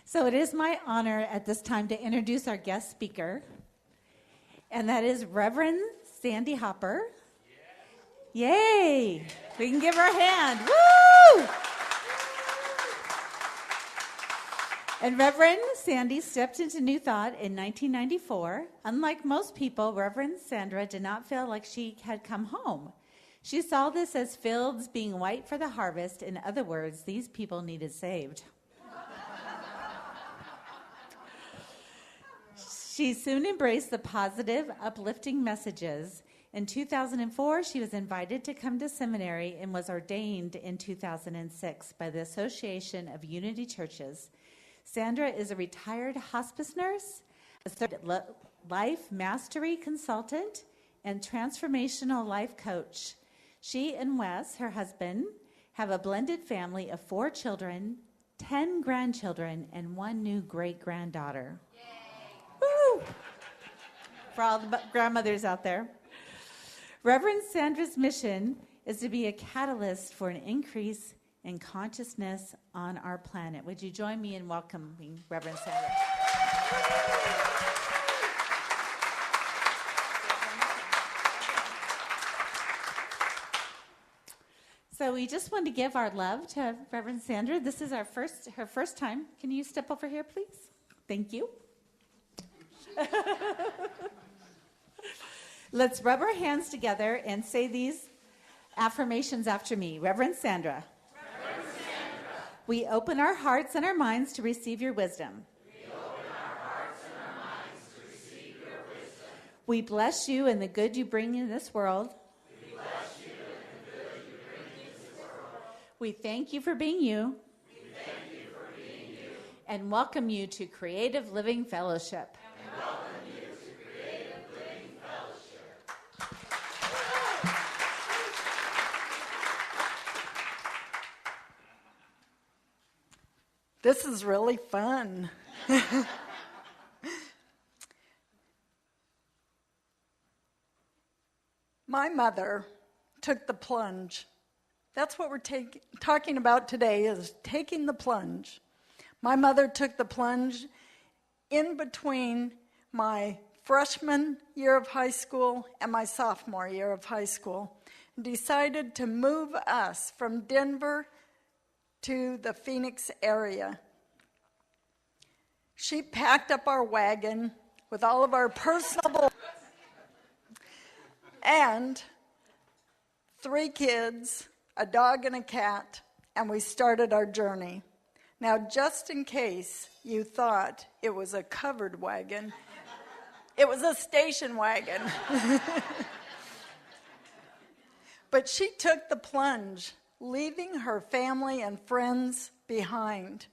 So it is my honor at this time to introduce our guest speaker, and that is Reverend Sandy Hopper. Yeah. Yay! We can give her a hand. Woo! And Reverend Sandy stepped into New Thought in 1994. Unlike most people, Reverend Sandra did not feel like she had come home. She saw this as fields being white for the harvest. In other words, these people needed saved. She soon embraced the positive, uplifting messages. In 2004, she was invited to come to seminary and was ordained in 2006 by the Association of Unity Churches. Sandra is a retired hospice nurse, a certified life mastery consultant, and transformational life coach. She and Wes, her husband, have a blended family of 4 children, 10 grandchildren, and 1 new great-granddaughter. Woo! For all the grandmothers out there. Reverend Sandra's mission is to be a catalyst for an increase in consciousness on our planet. Would you join me in welcoming Reverend Sandra? So we just want to give our love to Reverend Sandra. This is her first time. Can you step over here, please? Thank you. Let's rub our hands together and say these affirmations after me. Reverend Sandra. Reverend Sandra. We open our hearts and our minds to receive your wisdom. We open our hearts and our minds to receive your wisdom. We bless you and the good you bring in this world. We bless you and the good you bring in this world. We thank you for being you. We thank you for being you. And welcome you to Creative Living Fellowship. And welcome you to Creative Living Fellowship. This is really fun. My mother took the plunge. That's what we're talking about today, is taking the plunge. My mother took the plunge in between my freshman year of high school and my sophomore year of high school, and decided to move us from Denver to the Phoenix area. She packed up our wagon with all of our personal and 3 kids, a dog and a cat, and we started our journey. Now, just in case you thought it was a covered wagon, it was a station wagon. But she took the plunge, leaving her family and friends behind,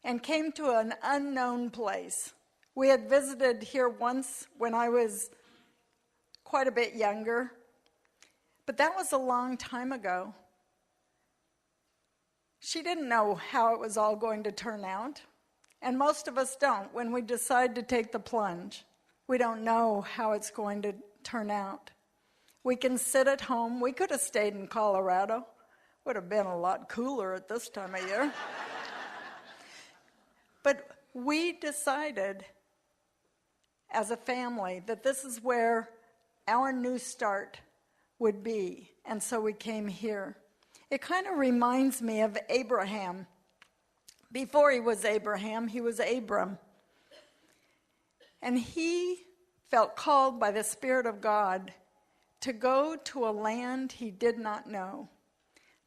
and came to an unknown place. We had visited here once when I was quite a bit younger, but that was a long time ago. She didn't know how it was all going to turn out, and most of us don't. When we decide to take the plunge, we don't know how it's going to turn out. We can sit at home. We could have stayed in Colorado. Would have been a lot cooler at this time of year. But we decided as a family that this is where our new start would be, and so we came here. It kind of reminds me of Abraham. Before he was Abraham, he was Abram. And he felt called by the Spirit of God to go to a land he did not know,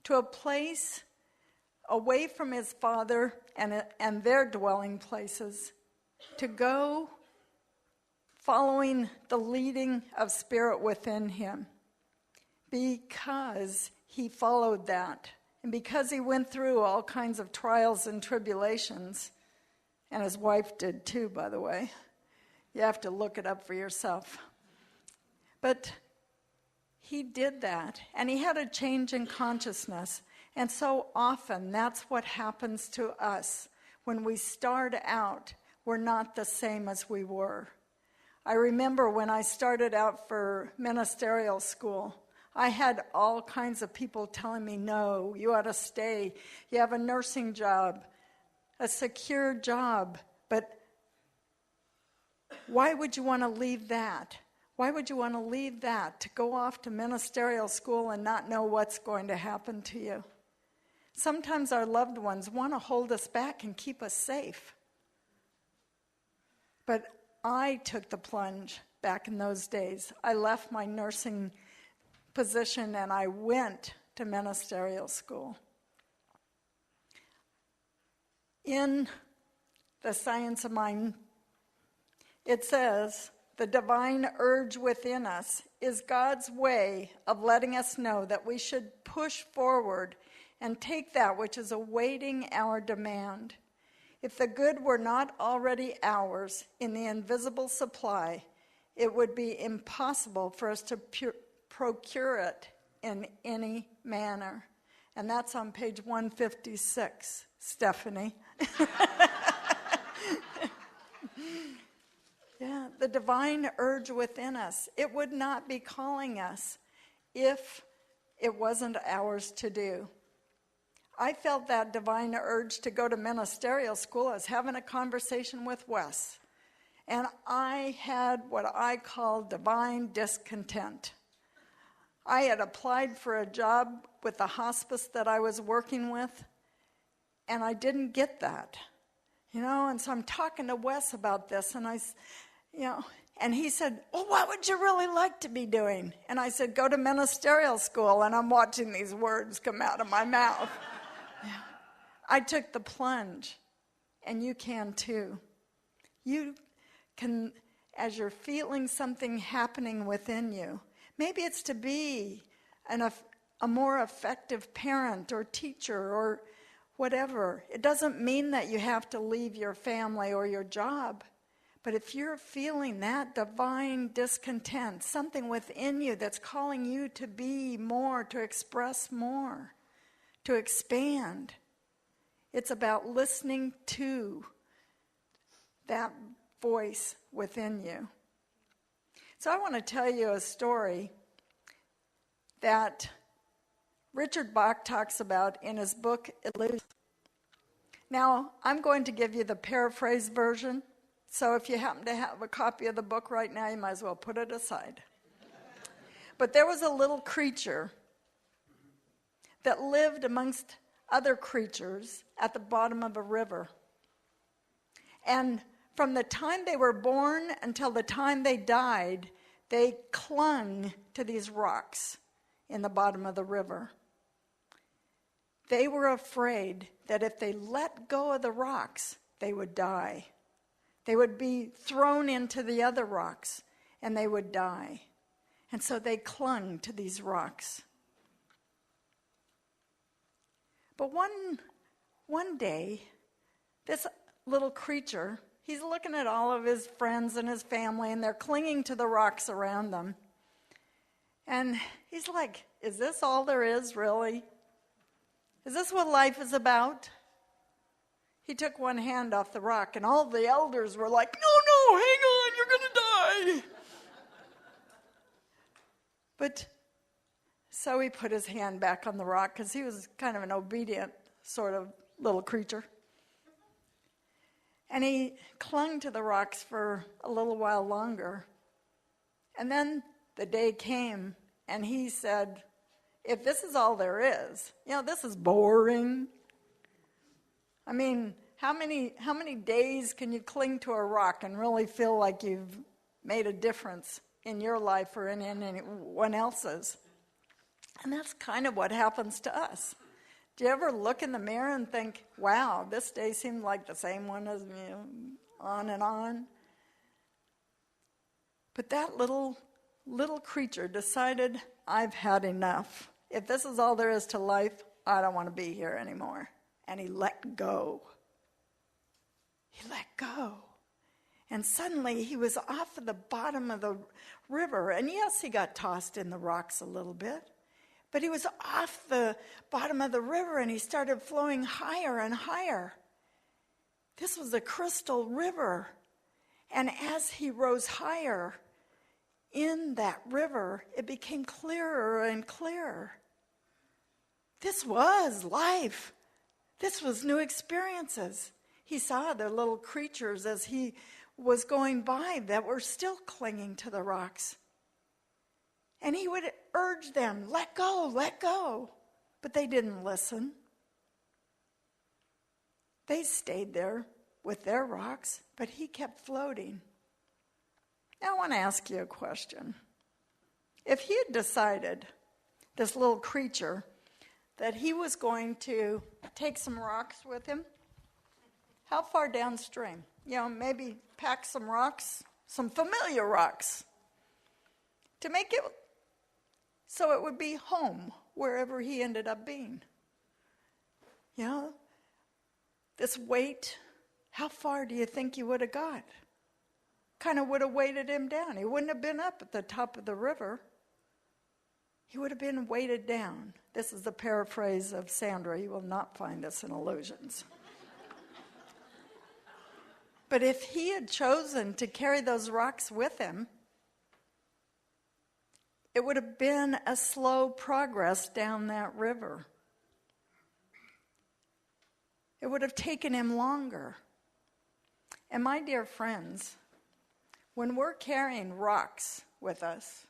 to a place away from his father and their dwelling places, to go following the leading of Spirit within him. Because he followed that, and because he went through all kinds of trials and tribulations, and his wife did too, by the way. You have to look it up for yourself. But he did that, and he had a change in consciousness. And so often, that's what happens to us. When we start out, we're not the same as we were. I remember when I started out for ministerial school, I had all kinds of people telling me, no, you ought to stay. You have a nursing job. a secure job. But why would you want to leave that? Why would you want to leave that to go off to ministerial school and not know what's going to happen to you? Sometimes our loved ones want to hold us back and keep us safe. But I took the plunge back in those days. I left my nursing position and I went to ministerial school. In the Science of Mind, it says, the divine urge within us is God's way of letting us know that we should push forward and take that which is awaiting our demand. If the good were not already ours in the invisible supply, it would be impossible for us to procure it in any manner. And that's on page 156, Stephanie. Yeah, the divine urge within us. It would not be calling us if it wasn't ours to do. I felt that divine urge to go to ministerial school. I was having a conversation with Wes. And I had what I call divine discontent. I had applied for a job with the hospice that I was working with, and I didn't get that. And so I'm talking to Wes about this, and and he said, well, what would you really like to be doing? And I said, go to ministerial school, and I'm watching these words come out of my mouth. Yeah. I took the plunge, and you can too. You can, as you're feeling something happening within you, maybe it's to be a more effective parent or teacher or whatever. It doesn't mean that you have to leave your family or your job. But if you're feeling that divine discontent, something within you that's calling you to be more, to express more, to expand, it's about listening to that voice within you. So I want to tell you a story that Richard Bach talks about in his book, Illusion. Now, I'm going to give you the paraphrase version. So if you happen to have a copy of the book right now, you might as well put it aside. But there was a little creature that lived amongst other creatures at the bottom of a river. And from the time they were born until the time they died, they clung to these rocks in the bottom of the river. They were afraid that if they let go of the rocks, they would die. They would be thrown into the other rocks, and they would die. And so they clung to these rocks. But one day, this little creature, he's looking at all of his friends and his family, and they're clinging to the rocks around them. And he's like, is this all there is, really? Is this what life is about? He took one hand off the rock, and all the elders were like, no, hang on, you're going to die. But so he put his hand back on the rock, because he was kind of an obedient sort of little creature. And he clung to the rocks for a little while longer. And then the day came, and he said, if this is all there is, this is boring. I mean, how many days can you cling to a rock and really feel like you've made a difference in your life or in anyone else's? And that's kind of what happens to us. Do you ever look in the mirror and think, wow, this day seemed like the same one as on and on? But that little creature decided, I've had enough. If this is all there is to life, I don't want to be here anymore. And he let go. He let go. And suddenly he was off at the bottom of the river. And yes, he got tossed in the rocks a little bit. But he was off the bottom of the river, and he started flowing higher and higher. This was a crystal river. And as he rose higher in that river, it became clearer and clearer. This was life. This was new experiences. he saw the little creatures as he was going by that were still clinging to the rocks. And he would urge them, let go, let go. But they didn't listen. They stayed there with their rocks, but he kept floating. Now I want to ask you a question. If he had decided, this little creature, that he was going to take some rocks with him, how far downstream? Maybe pack some rocks, some familiar rocks, to make it so it would be home wherever he ended up being. This weight, how far do you think he would have got? Kind of would have weighted him down. He wouldn't have been up at the top of the river. He would have been weighted down. This is the paraphrase of Sandra. You will not find this in Illusions. But if he had chosen to carry those rocks with him, it would have been a slow progress down that river. It would have taken him longer. And my dear friends, when we're carrying rocks with us,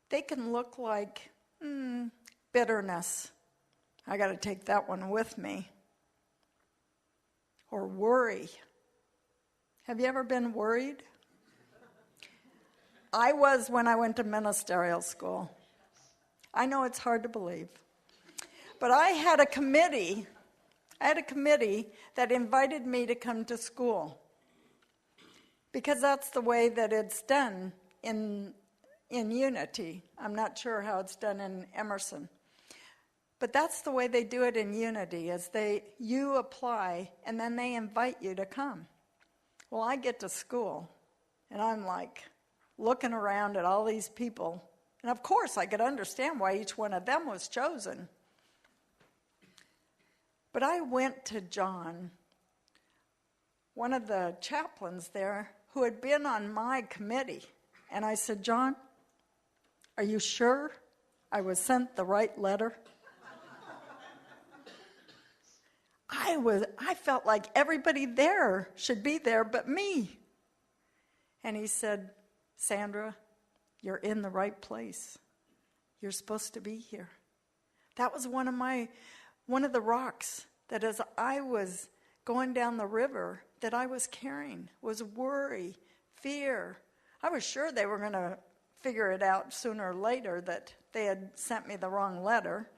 they can look like bitterness. I got to take that one with me. Or worry. Have you ever been worried? I was when I went to ministerial school. I know it's hard to believe. But I had a committee that invited me to come to school. Because that's the way that it's done in Unity. I'm not sure how it's done in Emerson. But that's the way they do it in Unity, is you apply, and then they invite you to come. Well, I get to school, and I'm like looking around at all these people. And of course, I could understand why each one of them was chosen. But I went to John, one of the chaplains there, who had been on my committee. And I said, John, are you sure I was sent the right letter? I felt like everybody there should be there but me. And he said, Sandra, you're in the right place. You're supposed to be here. That was one of the rocks that as I was going down the river that I was carrying was worry, fear. I was sure they were going to figure it out sooner or later that they had sent me the wrong letter,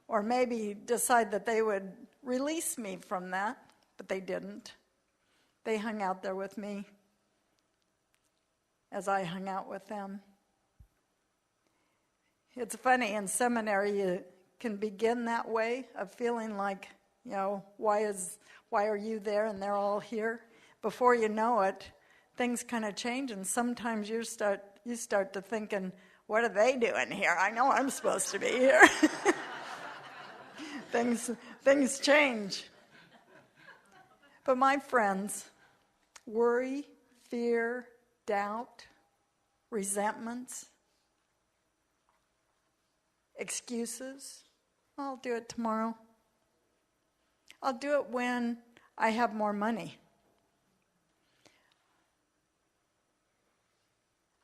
or maybe decide that they would release me from that, but they didn't. They hung out there with me as I hung out with them. It's funny, in seminary you can begin that way of feeling like, why are you there and they're all here? Before you know it, things kind of change, and sometimes you start to thinking, what are they doing here? I know I'm supposed to be here. Things change. But my friends, worry, fear, doubt, resentments, excuses, I'll do it tomorrow. I'll do it when I have more money.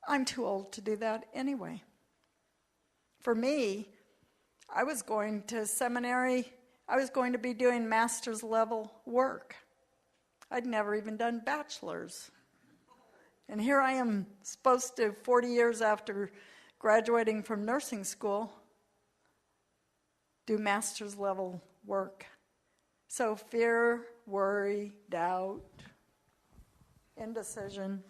I'm too old to do that anyway. For me, I was going to seminary. I was going to be doing master's level work. I'd never even done bachelor's. And here I am, supposed to, 40 years after graduating from nursing school, do master's level work. So fear, worry, doubt, indecision.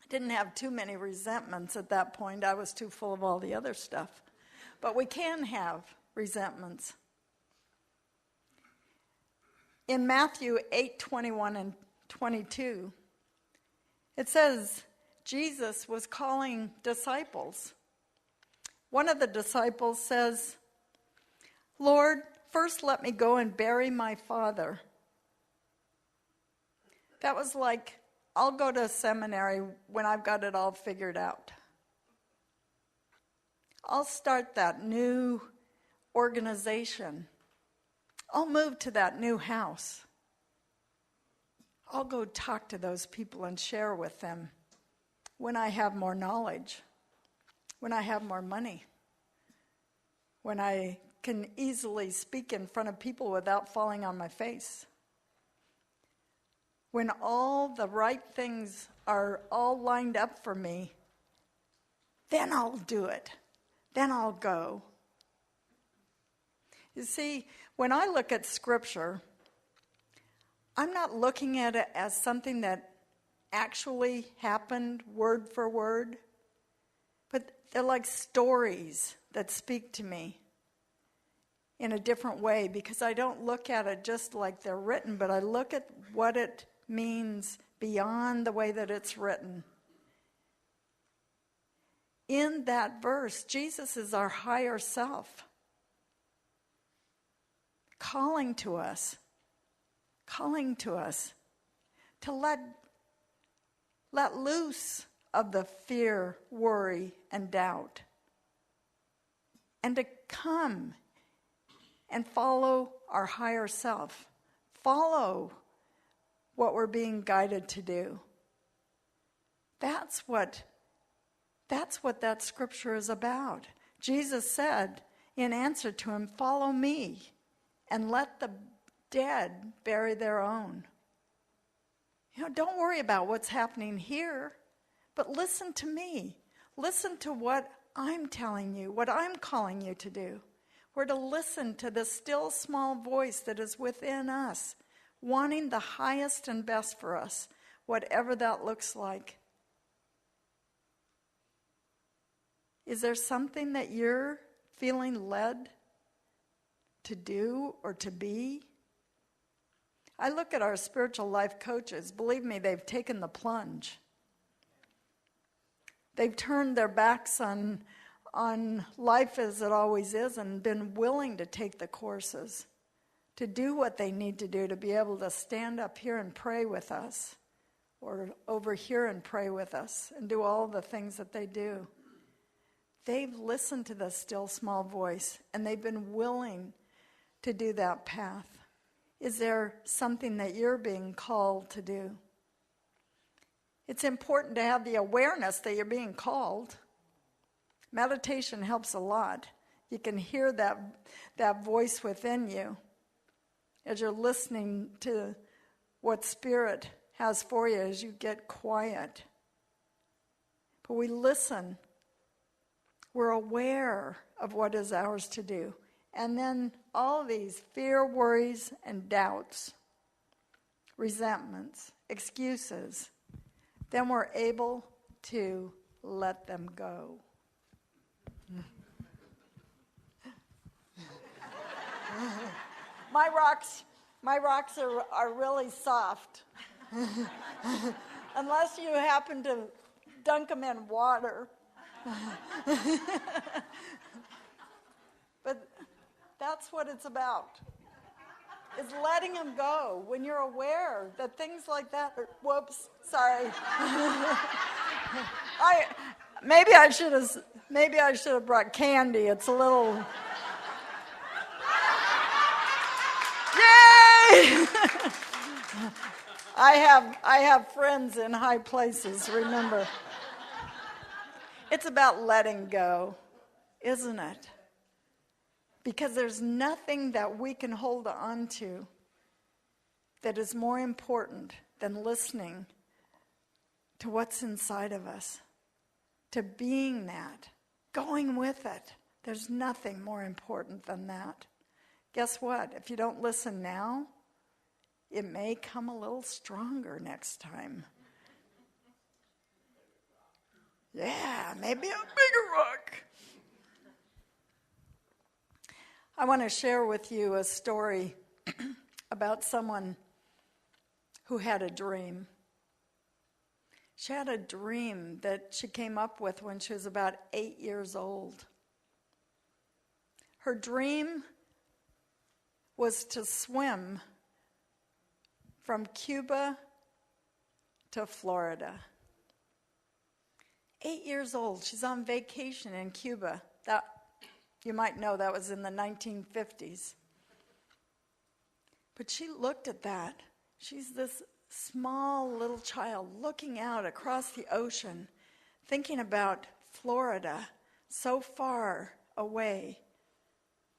I didn't have too many resentments at that point. I was too full of all the other stuff. But we can have resentments. In Matthew 8:21 and 22, it says Jesus was calling disciples. One of the disciples says, Lord, first let me go and bury my father. That was like, I'll go to seminary when I've got it all figured out. I'll start that new organization. I'll move to that new house. I'll go talk to those people and share with them when I have more knowledge, when I have more money, when I can easily speak in front of people without falling on my face. When all the right things are all lined up for me, then I'll do it. Then I'll go. You see, when I look at Scripture, I'm not looking at it as something that actually happened word for word, but they're like stories that speak to me in a different way, because I don't look at it just like they're written, but I look at what it means beyond the way that it's written. In that verse, Jesus is our higher self, calling to us to let loose of the fear, worry, and doubt, and to come and follow our higher self, follow what we're being guided to do. That's what that scripture is about. Jesus said in answer to him, "Follow me and let the dead bury their own." Don't worry about what's happening here, but listen to me. Listen to what I'm telling you, what I'm calling you to do. We're to listen to the still small voice that is within us, wanting the highest and best for us, whatever that looks like. Is there something that you're feeling led to do or to be? I look at our spiritual life coaches. Believe me, they've taken the plunge. They've turned their backs on life as it always is and been willing to take the courses, to do what they need to do to be able to stand up here and pray with us, or over here and pray with us, and do all the things that they do. They've listened to the still small voice, and they've been willing to do that path. Is there something that you're being called to do? It's important to have the awareness that you're being called. Meditation helps a lot. You can hear that voice within you as you're listening to what Spirit has for you as you get quiet. But we listen. We're aware of what is ours to do. And then all these fear, worries, and doubts, resentments, excuses, then we're able to let them go. My rocks are really soft. Unless you happen to dunk them in water. But that's what it's about, is letting them go. When you're aware that things like that are, whoops, sorry. Maybe I should have brought candy. It's a little, yay! I have friends in high places, remember. It's about letting go, isn't it? Because there's nothing that we can hold on to that is more important than listening to what's inside of us, to being that, going with it. There's nothing more important than that. Guess what? If you don't listen now, it may come a little stronger next time. Yeah, maybe a bigger rock. I want to share with you a story about someone who had a dream. She had a dream that she came up with when she was about 8 years old. Her dream was to swim from Cuba to Florida. 8 years old, she's on vacation in Cuba. You might know that was in the 1950s. But she looked at that. She's this small little child looking out across the ocean, thinking about Florida, so far away,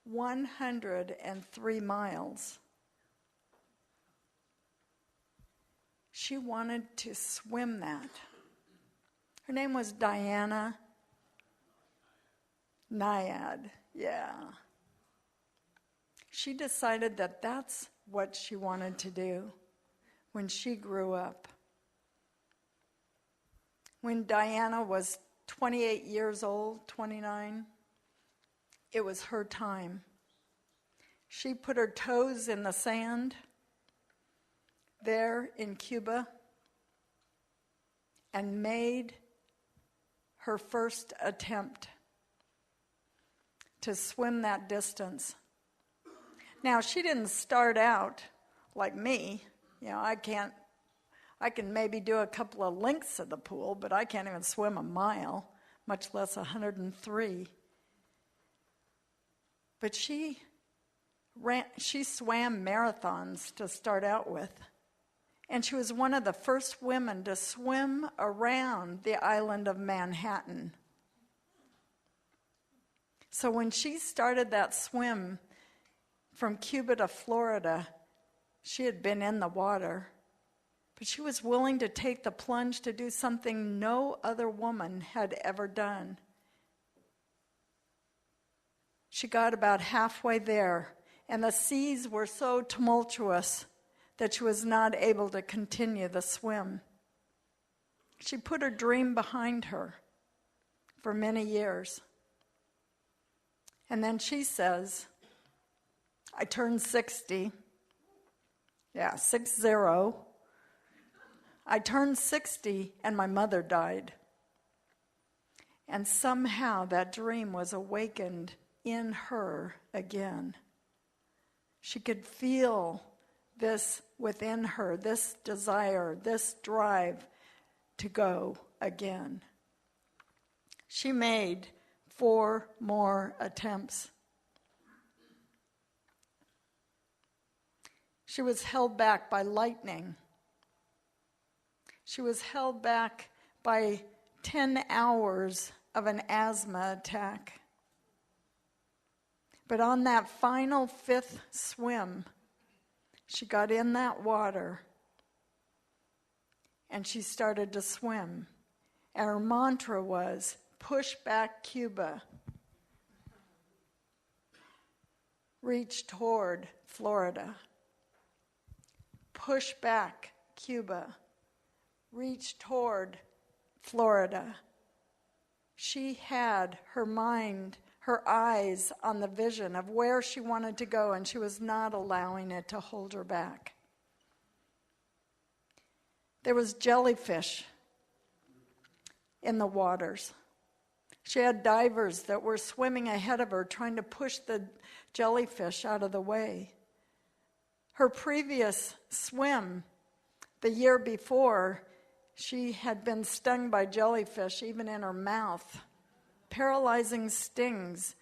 103 miles. She wanted to swim that. Her name was Diana Nyad, yeah. She decided that that's what she wanted to do when she grew up. When Diana was 28 years old, 29, it was her time. She put her toes in the sand there in Cuba and made her first attempt to swim that distance. Now, she didn't start out like me. You know, I can maybe do a couple of lengths of the pool, but I can't even swim a mile, much less 103. But she swam marathons to start out with. And she was one of the first women to swim around the island of Manhattan. So when she started that swim from Cuba to Florida, she had been in the water, but she was willing to take the plunge to do something no other woman had ever done. She got about halfway there, and the seas were so tumultuous that she was not able to continue the swim. She put her dream behind her for many years. And then she says, I turned 60. Yeah, 60. I turned 60 and my mother died. And somehow that dream was awakened in her again. She could feel this within her, this desire, this drive to go again. She made 4 more attempts. She was held back by lightning. She was held back by 10 hours of an asthma attack. But on that final 5th swim, she got in that water and she started to swim. And her mantra was, push back Cuba. Reach toward Florida. Push back Cuba. Reach toward Florida. She had her mind, her eyes on the vision of where she wanted to go, and she was not allowing it to hold her back. There was jellyfish in the waters. She had divers that were swimming ahead of her, trying to push the jellyfish out of the way. Her previous swim, the year before, she had been stung by jellyfish, even in her mouth. Paralyzing stings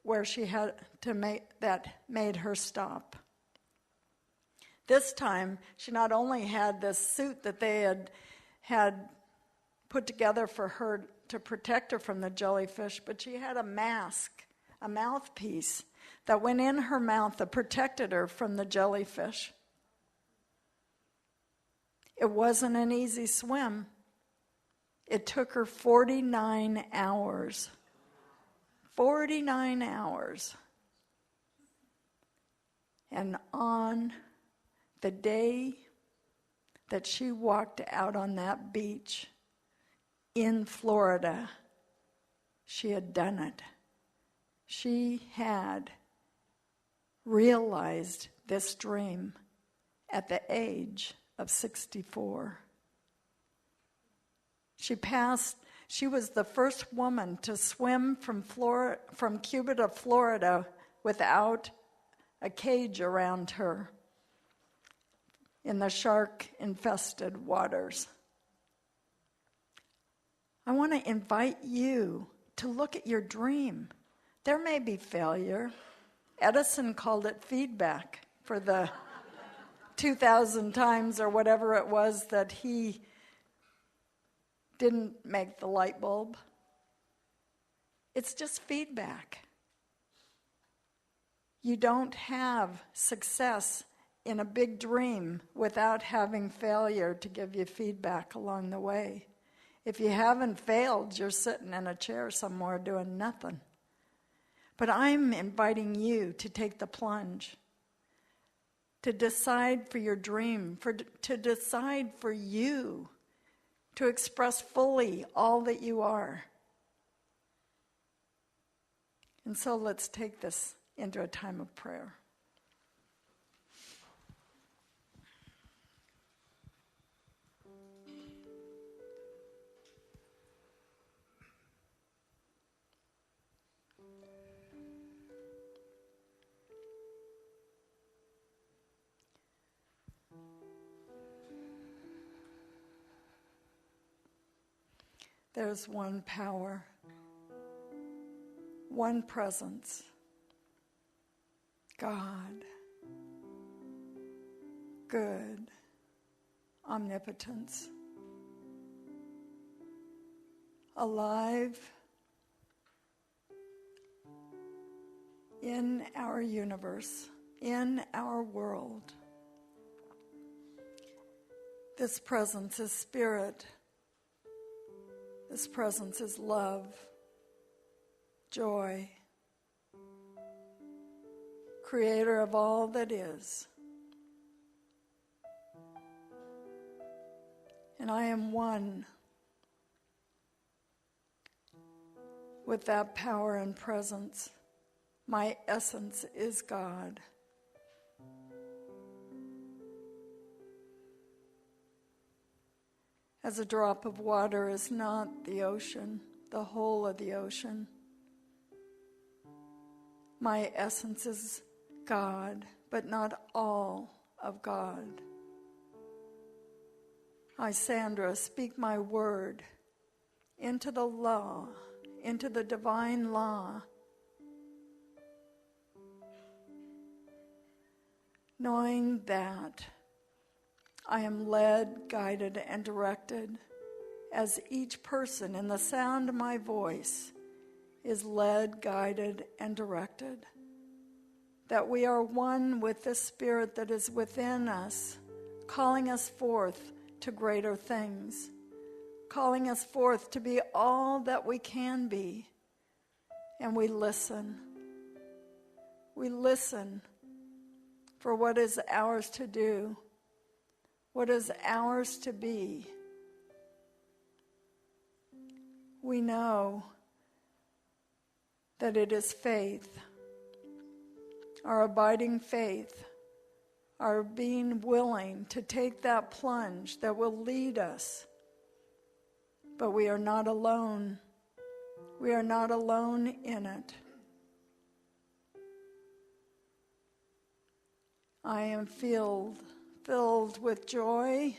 where she had to that made her stop. This time, she not only had this suit that they had put together for her to protect her from the jellyfish, but she had a mask, a mouthpiece that went in her mouth that protected her from the jellyfish. It wasn't an easy swim. It took her 49 hours. 49 hours. And on the day that she walked out on that beach in Florida, she had done it. She had realized this dream at the age of 64. She was the first woman to swim from Cuba to Florida without a cage around her in the shark-infested waters. I want to invite you to look at your dream. There may be failure. Edison called it feedback for the 2,000 times or whatever it was that he didn't make the light bulb. It's just feedback. You don't have success in a big dream without having failure to give you feedback along the way. If you haven't failed, you're sitting in a chair somewhere doing nothing. But I'm inviting you to take the plunge, to decide for your dream, to decide for you, to express fully all that you are. And so let's take this into a time of prayer. There's one power, one presence, God, good, omnipotence, alive in our universe, in our world. This presence is spirit. This presence is love, joy, creator of all that is. And I am one with that power and presence. My essence is God. As a drop of water is not the ocean, the whole of the ocean. My essence is God, but not all of God. I, Sandra, speak my word into the law, into the divine law, knowing that I am led, guided, and directed as each person in the sound of my voice is led, guided, and directed. That we are one with the Spirit that is within us, calling us forth to greater things, calling us forth to be all that we can be. And we listen. We listen for what is ours to do, what is ours to be. We know that it is faith, our abiding faith, our being willing to take that plunge that will lead us. But we are not alone. We are not alone in it. I am filled with joy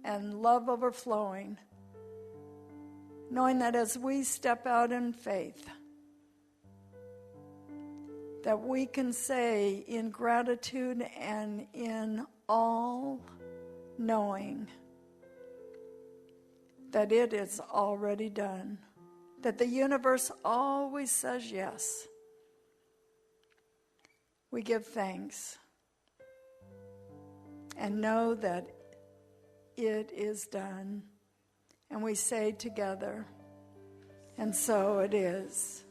and love overflowing, knowing that as we step out in faith, that we can say in gratitude and in all knowing that it is already done, that the universe always says yes. We give thanks and know that it is done. And we say together, and so it is.